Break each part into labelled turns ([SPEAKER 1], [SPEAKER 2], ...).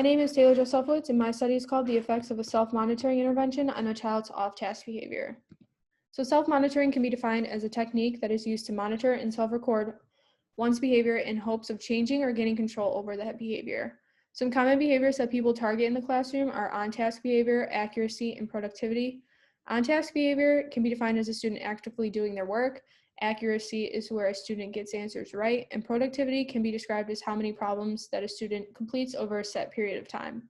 [SPEAKER 1] My name is Taylor Jozefowicz, and my study is called The Effects of a Self-Monitoring Intervention on a Child's Off-Task Behavior. So self-monitoring can be defined as a technique that is used to monitor and self-record one's behavior in hopes of changing or gaining control over that behavior. Some common behaviors that people target in the classroom are on-task behavior, accuracy, and productivity. On-task behavior can be defined as a student actively doing their work. Accuracy is where a student gets answers right, and productivity can be described as how many problems that a student completes over a set period of time.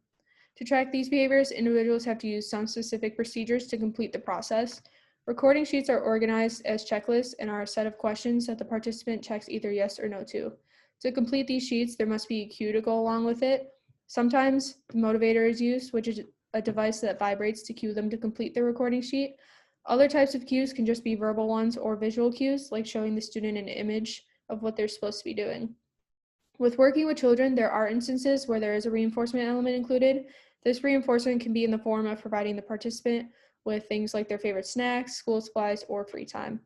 [SPEAKER 1] To track these behaviors, individuals have to use some specific procedures to complete the process. Recording sheets are organized as checklists and are a set of questions that the participant checks either yes or no to. To complete these sheets, there must be a cue to go along with it. Sometimes the motivator is used, which is a device that vibrates to cue them to complete the recording sheet. Other types of cues can just be verbal ones or visual cues, like showing the student an image of what they're supposed to be doing. With working with children, there are instances where there is a reinforcement element included. This reinforcement can be in the form of providing the participant with things like their favorite snacks, school supplies, or free time.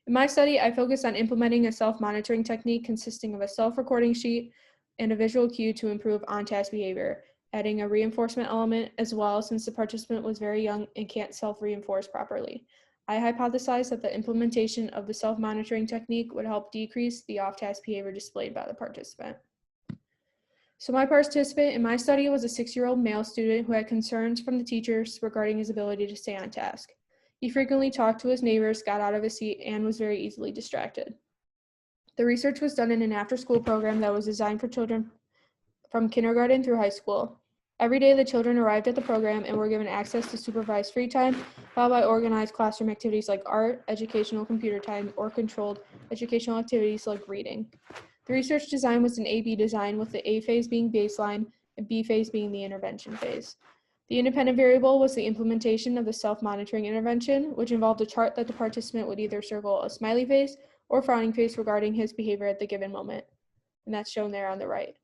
[SPEAKER 1] In my study, I focused on implementing a self-monitoring technique consisting of a self-recording sheet and a visual cue to improve on-task behavior, adding a reinforcement element as well since the participant was very young and can't self-reinforce properly. I hypothesized that the implementation of the self-monitoring technique would help decrease the off-task behavior displayed by the participant. So my participant in my study was a 6-year-old male student who had concerns from the teachers regarding his ability to stay on task. He frequently talked to his neighbors, got out of his seat, and was very easily distracted. The research was done in an after-school program that was designed for children from kindergarten through high school. Every day, the children arrived at the program and were given access to supervised free time, followed by organized classroom activities like art, educational computer time, or controlled educational activities like reading. The research design was an A-B design, with the A phase being baseline and B phase being the intervention phase. The independent variable was the implementation of the self-monitoring intervention, which involved a chart that the participant would either circle a smiley face or frowning face regarding his behavior at the given moment, and that's shown there on the right.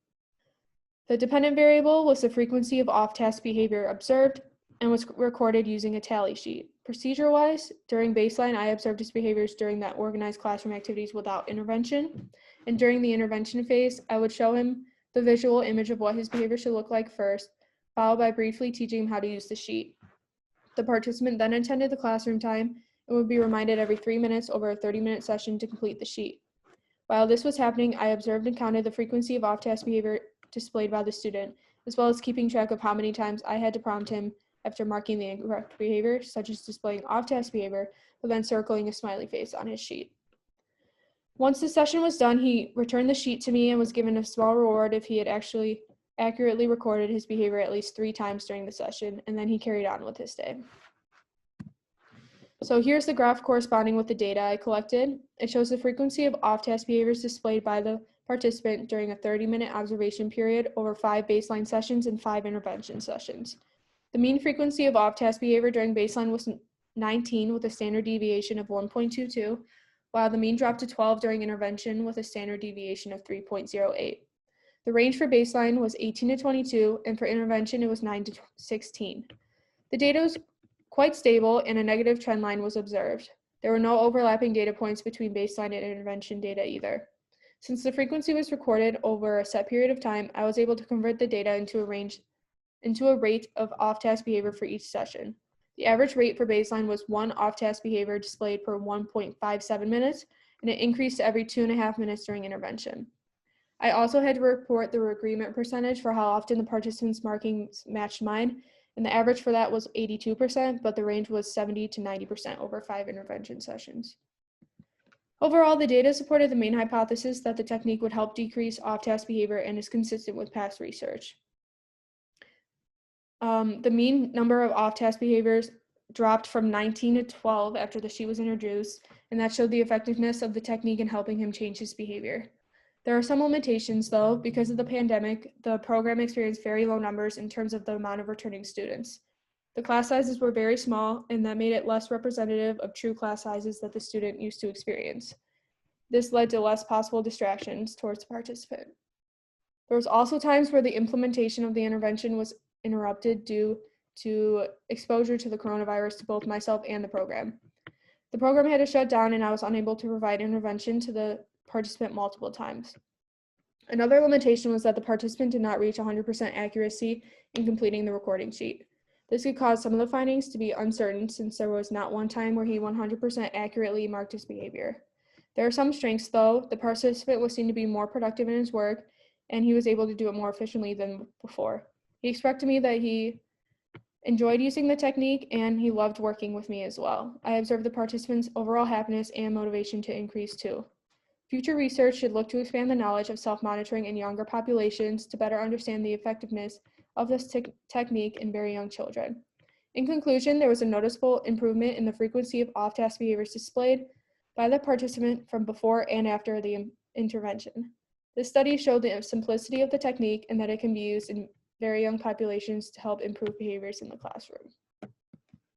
[SPEAKER 1] The dependent variable was the frequency of off-task behavior observed and was recorded using a tally sheet. Procedure-wise, during baseline, I observed his behaviors during that organized classroom activities without intervention. And during the intervention phase, I would show him the visual image of what his behavior should look like first, followed by briefly teaching him how to use the sheet. The participant then attended the classroom time and would be reminded every 3 minutes over a 30-minute session to complete the sheet. While this was happening, I observed and counted the frequency of off-task behavior displayed by the student, as well as keeping track of how many times I had to prompt him after marking the incorrect behavior, such as displaying off-task behavior, but then circling a smiley face on his sheet. Once the session was done, he returned the sheet to me and was given a small reward if he had actually accurately recorded his behavior at least 3 times during the session, and then he carried on with his day. So here's the graph corresponding with the data I collected. It shows the frequency of off-task behaviors displayed by the participant during a 30-minute observation period over 5 baseline sessions and 5 intervention sessions. The mean frequency of off-task behavior during baseline was 19 with a standard deviation of 1.22, while the mean dropped to 12 during intervention with a standard deviation of 3.08. The range for baseline was 18 to 22, and for intervention it was 9 to 16. The data was quite stable and a negative trend line was observed. There were no overlapping data points between baseline and intervention data either. Since the frequency was recorded over a set period of time, I was able to convert the data into a rate of off-task behavior for each session. The average rate for baseline was 1 off-task behavior displayed per 1.57 minutes, and it increased to every 2.5 minutes during intervention. I also had to report the agreement percentage for how often the participants' markings matched mine, and the average for that was 82%, but the range was 70 to 90% over 5 intervention sessions. Overall, the data supported the main hypothesis that the technique would help decrease off-task behavior and is consistent with past research. The mean number of off-task behaviors dropped from 19 to 12 after the sheet was introduced, and that showed the effectiveness of the technique in helping him change his behavior. There are some limitations, though. Because of the pandemic, the program experienced very low numbers in terms of the amount of returning students. The class sizes were very small, and that made it less representative of true class sizes that the student used to experience. This led to less possible distractions towards the participant. There was also times where the implementation of the intervention was interrupted due to exposure to the coronavirus to both myself and the program. The program had to shut down, and I was unable to provide intervention to the participant multiple times. Another limitation was that the participant did not reach 100% accuracy in completing the recording sheet. This could cause some of the findings to be uncertain since there was not one time where he 100% accurately marked his behavior. There are some strengths, though. The participant was seen to be more productive in his work, and he was able to do it more efficiently than before. He expressed to me that he enjoyed using the technique and he loved working with me as well. I observed the participant's overall happiness and motivation to increase too. Future research should look to expand the knowledge of self-monitoring in younger populations to better understand the effectiveness of this technique in very young children. In conclusion, there was a noticeable improvement in the frequency of off-task behaviors displayed by the participant from before and after the intervention. This study showed the simplicity of the technique and that it can be used in very young populations to help improve behaviors in the classroom.